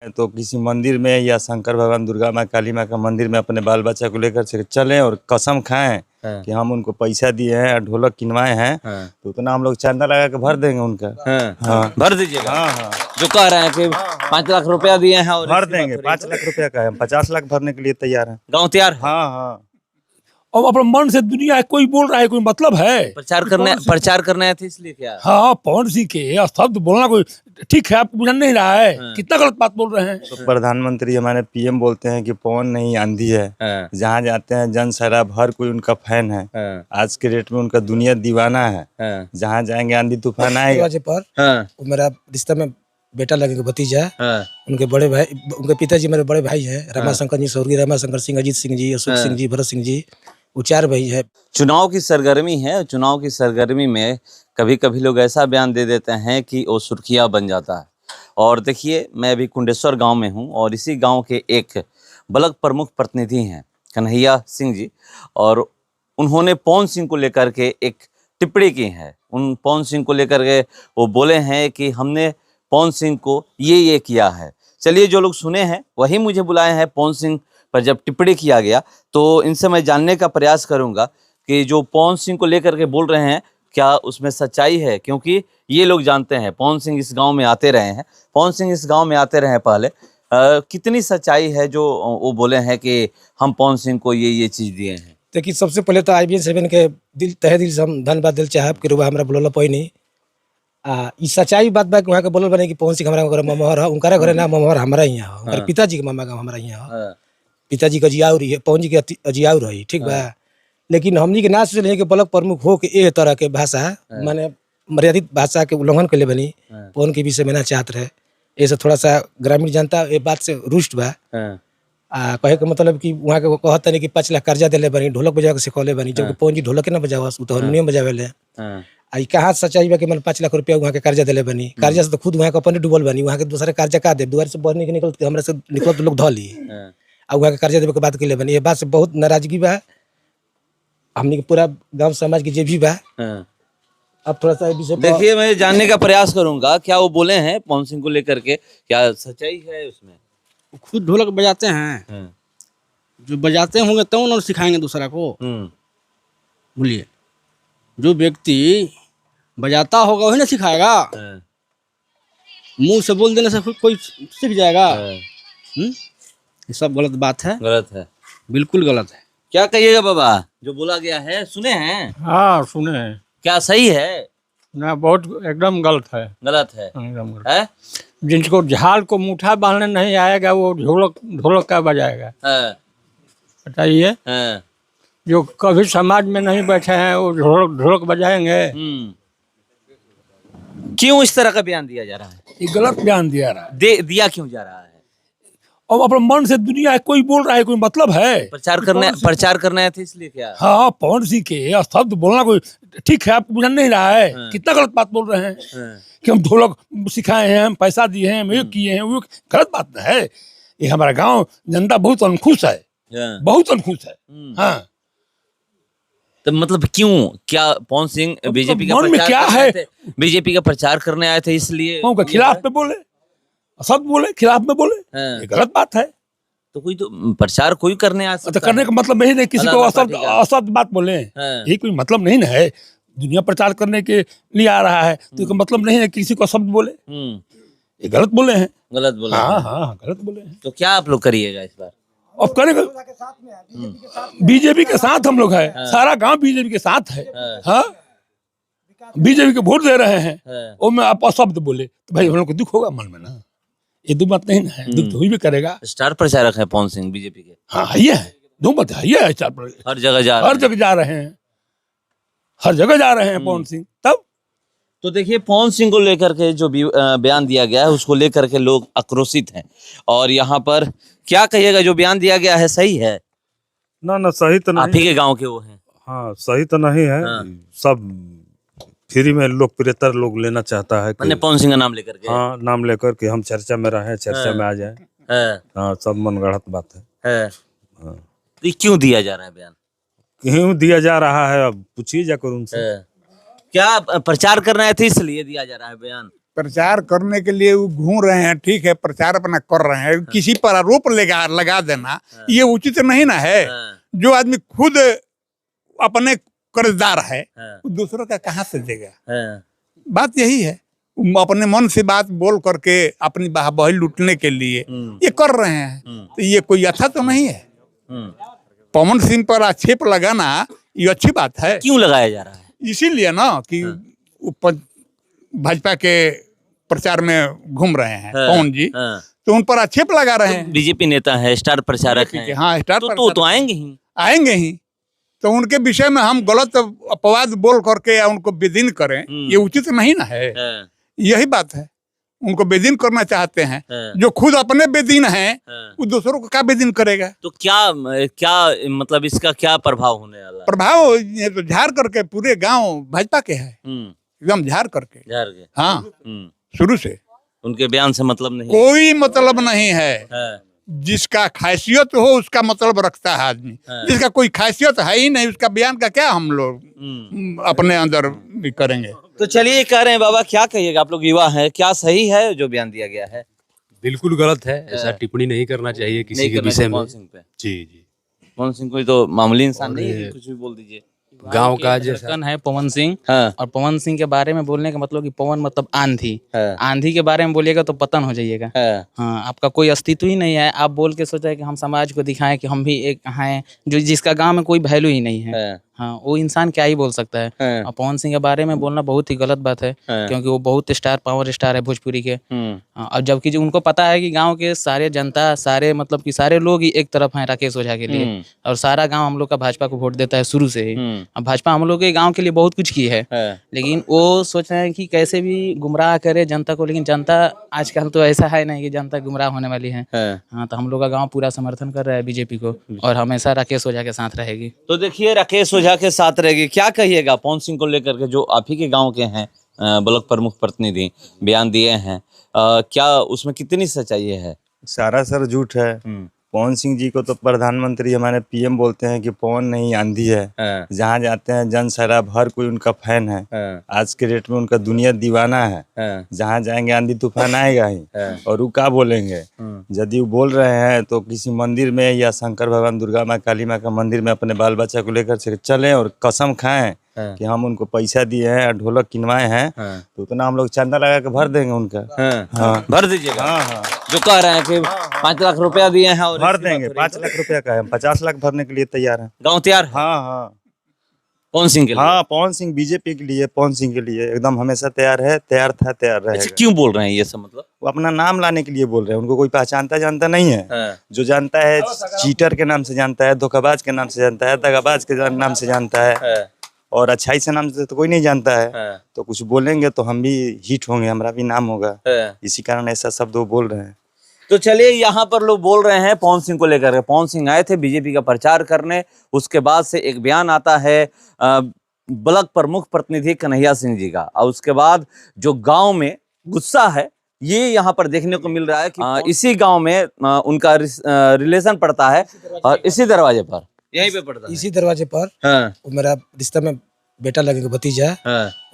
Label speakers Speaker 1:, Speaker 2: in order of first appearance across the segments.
Speaker 1: तो किसी मंदिर में या शंकर भगवान, दुर्गा माँ, काली माँ का मंदिर में अपने बाल बच्चा को लेकर चलें और कसम खाएं कि हम उनको पैसा दिए हैं और ढोलक किनवाए हैं, तो उतना हम लोग चंदा लगा के भर देंगे उनका।
Speaker 2: हाँ, भर दीजिएगा।
Speaker 1: हाँ,
Speaker 2: जो कह रहे हैं कि 5 लाख रुपया दिए हैं और
Speaker 1: भर देंगे। 5 लाख रुपया का है, हम 50 लाख भरने के लिए तैयार हैं।
Speaker 2: गाँव तैयार है।
Speaker 1: हाँ।
Speaker 3: अब अपने मन से दुनिया कोई बोल रहा है, कोई मतलब है?
Speaker 2: प्रचार करने आए थे इसलिए क्या?
Speaker 3: हाँ, पवन सिंह के शब्द बोलना कोई ठीक है? आपको बुझा नहीं रहा है? कितना गलत बात बोल रहे हैं।
Speaker 1: तो प्रधानमंत्री हमारे पीएम बोलते हैं कि पवन नहीं आंधी है। जहाँ जाते हैं जन सैलाब, हर कोई उनका फैन है। आज के डेट में उनका दुनिया दीवाना है। जहाँ जाएंगे आंधी तूफान आएगा।
Speaker 4: मेरा रिश्ता में बेटा लगेगा, भतीजा है। उनके बड़े भाई, उनके पिताजी मेरे बड़े भाई हैं, रमाशंकर जी, स्वर्गीय रमाशंकर सिंह, अजीत सिंह जी, अशोक सिंह जी, भरत सिंह जी, वो 4 भाई है।
Speaker 2: चुनाव की सरगर्मी है। चुनाव की सरगर्मी में कभी कभी लोग ऐसा बयान दे देते हैं कि वो सुर्खियां बन जाता है। और देखिए, मैं अभी कुंडेश्वर गांव में हूं और इसी गांव के एक ब्लॉक प्रमुख प्रतिनिधि हैं कन्हैया सिंह जी, और उन्होंने पवन सिंह को लेकर के एक टिप्पणी की है। उन पवन सिंह को लेकर के वो बोले हैं कि हमने पवन सिंह को ये किया है। चलिए, जो लोग सुने हैं वही मुझे बुलाए हैं। पवन सिंह पर जब टिप्पणी किया गया तो इनसे मैं जानने का प्रयास करूंगा कि जो पवन सिंह को लेकर के बोल रहे हैं क्या उसमें सच्चाई है, क्योंकि ये लोग जानते हैं पवन सिंह इस गांव में आते रहे हैं। पवन सिंह इस गांव में आते रहे पहले। कितनी सच्चाई है जो वो बोले हैं कि हम पवन सिंह को ये चीज़ दिए हैं?
Speaker 4: देखिए, सबसे पहले तो IBN 7 के तहे दिल से हम धन्यवाद दिल चाहब कि रुआ हमारा बोलल कोई नहीं। ई सच्चाई बात बा कि वहाँ के बोलल बने कि पवन सिंह हमारा ममहर है, उनका घरे ना ममहर हमारा यहाँ, उनके पिताजी के मामा का हमारा यहाँ, पिताजी का अजियाऊ रही है, पवन जी के अजियाऊ रही, ठीक बा। लेकिन हमनी के ना सोचले कि ब्लॉक प्रमुख हो के ए तरह के भाषा माने मर्यादित भाषा के उल्लंघन कर ले बनी। पवन के विषय में ना चाहत रहे, ऐसे थोड़ा सा ग्रामीण जनता ये बात से रुष्ट बा। कहे के मतलब कि वहाँ के कहता नहीं कि 5 लाख कर्जा दिले बनी, ढोलक बजा के सिखौले बनी, जबकि पवन जी ढोलक के ना बजावा, तो हारमोनियम बजावे ले। आई कहाँ सच्चाई बा कि मतलब 5 लाख रुपया वहाँ के कर्जा दिले बनी? कर्जा से तो खुद वहाँ के अपने डूबल बनी, वहाँ के दूसरे कर्जा का दे, दुआर से बहने के निकल हमरा से निकल तो लोग धो ली और वहाँ के कर्जा देवे के बात के ले बनी। ये बात से बहुत नाराजगी बा हमने के पूरा गांव समाज के जे भी बा। अब थोड़ा सा विषय
Speaker 2: देखिए, मैं जानने का प्रयास करूंगा क्या वो बोले हैं पवन सिंह को लेकर के, क्या सच्चाई है उसमें?
Speaker 5: खुद ढोलक बजाते हैं, जो बजाते होंगे तो उन्होंने सिखाएंगे दूसरा को। बोलिए, जो व्यक्ति बजाता होगा वही ना सिखाएगा। मुंह से बोल देने से कोई सीख जाएगा? ये सब गलत बात है।
Speaker 2: गलत है,
Speaker 5: बिल्कुल गलत है।
Speaker 2: क्या कहिएगा बाबा, जो बोला गया है सुने हैं?
Speaker 3: हाँ, सुने हैं।
Speaker 2: क्या सही है?
Speaker 3: ना, बहुत एकदम गलत है।
Speaker 2: गलत है
Speaker 3: एकदम गलत
Speaker 2: है?
Speaker 3: जिनको झाल को मुठा बांधने नहीं आएगा वो ढोलक का बजाएगा? बताइए। जो कभी समाज में नहीं बैठे हैं वो ढोलक बजाएंगे?
Speaker 2: क्यों इस तरह का बयान दिया जा रहा है?
Speaker 3: ये गलत बयान दिया रहा है।
Speaker 2: दिया क्यों जा रहा है?
Speaker 3: अब अपने मन से दुनिया कोई बोल रहा है, कोई मतलब है?
Speaker 2: प्रचार करने आए थे इसलिए क्या?
Speaker 3: हाँ, पवन सिंह के शब्द बोलना कोई ठीक है? आपको बुझा नहीं रहा है? कितना गलत बात बोल रहे हैं कि हम ढोलक सिखाए हैं, हम पैसा दिए हैं, हम ये किए हैं, वो गलत बात है। ये हमारा गांव जनता बहुत अनखुश है, बहुत अनखुश है। हाँ,
Speaker 2: तो मतलब क्यों? क्या पवन सिंह बीजेपी का
Speaker 3: मन में क्या है?
Speaker 2: बीजेपी का प्रचार करने आए थे इसलिए
Speaker 3: उनके खिलाफ में बोले, शब्द बोले, खिलाफ में बोले, ये गलत बात है।
Speaker 2: तो कोई तो प्रचार कोई करने आ सकता
Speaker 3: तो करने का मतलब नहीं किसी को असद बात बोले, यही कोई मतलब नहीं है। दुनिया प्रचार करने के लिए आ रहा है तो इसका मतलब नहीं है किसी को शब्द बोले। ये गलत बोले हैं।
Speaker 2: गलत बोले?
Speaker 3: हाँ, गलत बोले हैं।
Speaker 2: तो क्या आप लोग करिएगा इस बार?
Speaker 3: अब करेगा, बीजेपी के साथ हम लोग है। सारा गांव बीजेपी के साथ है। हाँ, बीजेपी के वोट दे रहे हैं और मैं आप अशब्द बोले तो भाई हम लोग को दुख होगा मन में ना। ये दो बात नहीं है, दुख तो हुई भी करेगा।
Speaker 2: स्टार प्रचारक है पवन सिंह बीजेपी के।
Speaker 3: हाँ, ये है, दो बात है, ये है स्टार प्रचारक।
Speaker 2: हर जगह जा रहे हैं,
Speaker 3: हर जगह जा रहे हैं पवन सिंह। तब
Speaker 2: तो देखिए, पवन सिंह को लेकर के जो बयान दिया गया है उसको लेकर के लोग आक्रोशित हैं। और यहाँ पर क्या कहिएगा, जो बयान दिया गया है सही है?
Speaker 1: ना, सही तो नहीं।
Speaker 2: आप ही के गाँव के वो हैं?
Speaker 1: हाँ, सही तो नहीं है। सब फ्री में लोकप्रियता लोग लेना चाहता है कि
Speaker 2: पवन सिंह का नाम लेकर के।
Speaker 1: हाँ, नाम लेकर के हम चर्चा में रहे, चर्चा में आ जाए। हाँ, सब मनगढ़ंत बात है।
Speaker 2: तो क्यों दिया जा रहा है बयान?
Speaker 1: क्यों दिया जा रहा है अब पूछिए जाकर उनसे।
Speaker 2: क्या प्रचार करना है थे इसलिए दिया जा रहा है बयान?
Speaker 6: प्रचार करने के लिए वो घूम रहे हैं, ठीक है, प्रचार अपना कर रहे हैं, किसी पर आरोप लगा देना ये उचित नहीं ना है। जो आदमी खुद अपने कर्जदार है वो दूसरों का कहाँ से देगा। बात यही है, अपने मन से बात बोल करके अपनी बाहबही लूटने के लिए ये कर रहे हैं, तो ये कोई अच्छा तो नहीं है। पवन सिंह पर आक्षेप लगाना ये अच्छी बात है।
Speaker 2: क्यों लगाया जा रहा है?
Speaker 6: इसीलिए ना कि भाजपा के प्रचार में घूम रहे हैं पवन जी, तो उन पर आक्षेप लगा रहे हैं।
Speaker 2: बीजेपी नेता है, स्टार प्रचारक हैं।
Speaker 6: हाँ, स्टार
Speaker 2: तो आएंगे ही,
Speaker 6: आएंगे ही। तो उनके विषय में हम गलत अपवाद बोल करके या उनको बेदीन करें ये उचित नहीं ना है। यही बात है, उनको बेदीन करना चाहते हैं। जो खुद अपने बेदीन हैं वो दूसरों को क्या बेदीन करेगा।
Speaker 2: तो क्या मतलब इसका क्या प्रभाव होने वाला?
Speaker 6: प्रभाव ये तो झाड़ करके पूरे गांव भाजपा के है, एकदम झाड़ करके। हाँ, शुरू से
Speaker 2: उनके बयान से मतलब नहीं,
Speaker 6: कोई मतलब नहीं है। जिसका खासियत हो उसका मतलब रखता है आदमी, जिसका कोई खासियत है ही नहीं उसका बयान का क्या हम लोग अपने अंदर भी करेंगे।
Speaker 2: तो चलिए कह रहे हैं बाबा, क्या कहिएगा? आप लोग युवा हैं, क्या सही है जो बयान दिया गया है?
Speaker 7: बिल्कुल गलत है, ऐसा टिप्पणी नहीं करना चाहिए किसी के विषय में।
Speaker 2: पवन सिंह पे
Speaker 7: जी
Speaker 2: पवन सिंह कोई तो मामूली इंसान नहीं है, कुछ भी बोल दीजिए।
Speaker 7: गांव का जैसा
Speaker 8: है पवन सिंह।
Speaker 2: हाँ।
Speaker 8: और पवन सिंह के बारे में बोलने का मतलब कि पवन मतलब आंधी।
Speaker 2: हाँ।
Speaker 8: आंधी के बारे में बोलिएगा तो पतन हो जाइएगा। हाँ, आपका कोई अस्तित्व ही नहीं है। आप बोल के सोचा है कि हम समाज को दिखाएं कि हम भी एक हैं, जो जिसका गांव में कोई वैल्यू ही नहीं है। हाँ, वो इंसान क्या ही बोल सकता है। और पवन सिंह के बारे में बोलना बहुत ही गलत बात है, क्योंकि वो बहुत पावर स्टार है भोजपुरी के। और जबकि जो उनको पता है कि गांव के सारे जनता, सारे मतलब कि सारे लोग ही एक तरफ हैं राकेश ओझा के लिए, और सारा गांव हम लोग का भाजपा को वोट देता है शुरू से ही। अब भाजपा हम लोग के गांव के लिए बहुत कुछ की है, लेकिन वो सोच रहे हैं कि कैसे भी गुमराह करे जनता को। लेकिन जनता आजकल तो ऐसा है नहीं कि जनता गुमराह होने वाली है। हाँ, तो हम लोग का गाँव पूरा समर्थन कर रहा है बीजेपी को, और हमेशा राकेश ओझा के साथ रहेगी।
Speaker 2: तो देखिए, राकेश ओझा के साथ रहेगी। क्या कहिएगा पवन सिंह को लेकर के, जो आप ही के गांव के हैं, ब्लॉक प्रमुख प्रतिनिधि बयान दिए हैं, क्या उसमें कितनी सच्चाई है?
Speaker 1: सारा सर झूठ है। पवन सिंह जी को तो प्रधानमंत्री हमारे पीएम बोलते हैं कि पवन नहीं आंधी है। जहाँ जाते हैं जन सैलाब, हर कोई उनका फैन है। आज के डेट में उनका दुनिया दीवाना है। जहाँ जाएंगे आंधी तूफान आएगा ही। और वो क्या बोलेंगे? यदि वो बोल रहे हैं तो किसी मंदिर में या शंकर भगवान, दुर्गा माँ, काली माँ का मंदिर में अपने बाल बच्चा को लेकर चलें और कसम खाएं कि हम उनको पैसा दिए हैं, ढोलक किनवाए हैं, तो उतना हम लोग चंदा लगा के भर देंगे उनका। हाँ,
Speaker 2: भर दीजिएगा।
Speaker 1: हाँ,
Speaker 2: जो कह रहे हैं कि 5 लाख रुपया दिए हैं और
Speaker 1: भर देंगे। 5 लाख रुपया का है, हम 50 लाख भरने के लिए तैयार हैं।
Speaker 2: गाँव तैयार?
Speaker 1: हाँ,
Speaker 2: पवन सिंह के लिए?
Speaker 1: हाँ, पवन सिंह बीजेपी के लिए, पवन सिंह के लिए एकदम हमेशा तैयार है, तैयार था, तैयार रहेगा।
Speaker 2: अच्छा, क्यों बोल रहे हैं ये सब? मतलब
Speaker 1: वो अपना नाम लाने के लिए बोल रहे हैं। उनको कोई पहचानता जानता नहीं है। जो जानता है चीटर के नाम से जानता है, धोखाबाज के नाम से जानता है, दगाबाज के नाम से जानता है, और अच्छाई से नाम से तो कोई नहीं जानता है। तो कुछ बोलेंगे तो हम भी हिट होंगे, हमारा भी नाम होगा। इसी कारण ऐसा शब्द वो बोल रहे हैं।
Speaker 2: तो चलिए, यहाँ पर लोग बोल रहे हैं पवन सिंह को लेकर के। पवन सिंह आए थे बीजेपी का प्रचार करने, उसके बाद से एक बयान आता है ब्लॉक प्रमुख प्रतिनिधि कन्हैया सिंह जी का, और उसके बाद जो गांव में गुस्सा है ये यहाँ पर देखने को मिल रहा है कि इसी गांव में उनका रिलेशन पड़ता है, और इसी दरवाजे पर, यहीं पे पड़ता है,
Speaker 4: इसी दरवाजे पर। वो मेरा रिश्ता में बेटा लगेगा, भतीजा।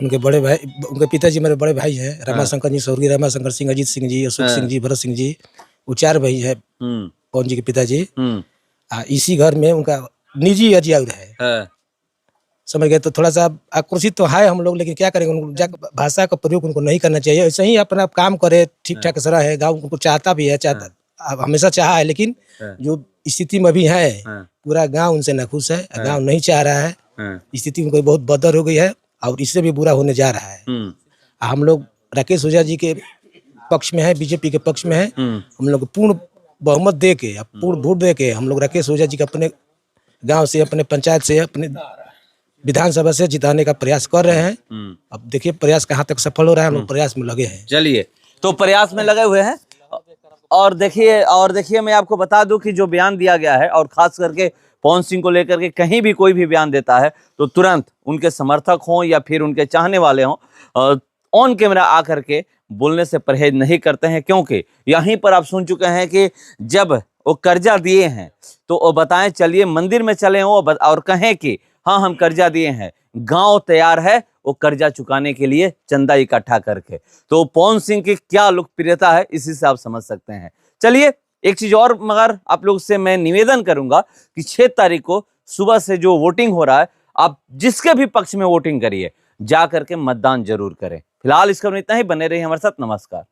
Speaker 4: उनके बड़े भाई, उनके पिताजी मेरे बड़े भाई हैं, रमाशंकर जी, स्वर्गीय रमाशंकर सिंह, अजीत सिंह जी, अशोक सिंह जी, भरत सिंह जी, वो 4 भाई है पवन जी के पिताजी। इसी घर में उनका निजी अजाउर है, समझ गए। तो थोड़ा सा आक्रोशित तो है हम लोग, लेकिन क्या करेंगे, उनको भाषा का प्रयोग उनको नहीं करना चाहिए। ऐसे ही अपना काम करे, ठीक ठाक सरा है। गाँव उनको चाहता भी है, चाहता हमेशा चाहा है, लेकिन जो स्थिति में भी है पूरा गाँव उनसे नाखुश है। गाँव नहीं चाह रहा है, स्थिति उनको बहुत बदतर हो गई है, और इससे भी बुरा होने जा रहा है। हम लोग राकेश ओझा जी के पक्ष में है, बीजेपी के पक्ष में है। हम लोग पूर्ण बहुमत दे के, पूर्ण वोट दे के हम लोग राकेश ओझा जी को अपने गांव से, अपने पंचायत से, अपने विधानसभा से जिताने का प्रयास कर रहे हैं। अब देखिए प्रयास कहाँ तक सफल हो रहा है, हम लोग प्रयास में लगे हैं।
Speaker 2: चलिए, तो प्रयास में लगे हुए हैं। और देखिए मैं आपको बता दूं कि जो बयान दिया गया है, और खास करके पवन सिंह को लेकर के कहीं भी कोई भी बयान देता है तो तुरंत उनके समर्थक हों या फिर उनके चाहने वाले हों, ऑन कैमरा आकर के बोलने से परहेज नहीं करते हैं। क्योंकि यहीं पर आप सुन चुके हैं कि जब वो कर्जा दिए हैं तो वो बताएं चलिए मंदिर में चले हो और कहें कि हाँ हम कर्जा दिए हैं, गांव तैयार है वो कर्जा चुकाने के लिए चंदा इकट्ठा करके। तो पवन सिंह की क्या लोकप्रियता है इसी से आप समझ सकते हैं। चलिए एक चीज और मगर आप लोग से मैं निवेदन करूंगा कि 6 तारीख को सुबह से जो वोटिंग हो रहा है, आप जिसके भी पक्ष में वोटिंग करिए, जा करके मतदान जरूर करें। फिलहाल इस खबर में इतना ही। बने रहिए हमारे साथ। नमस्कार।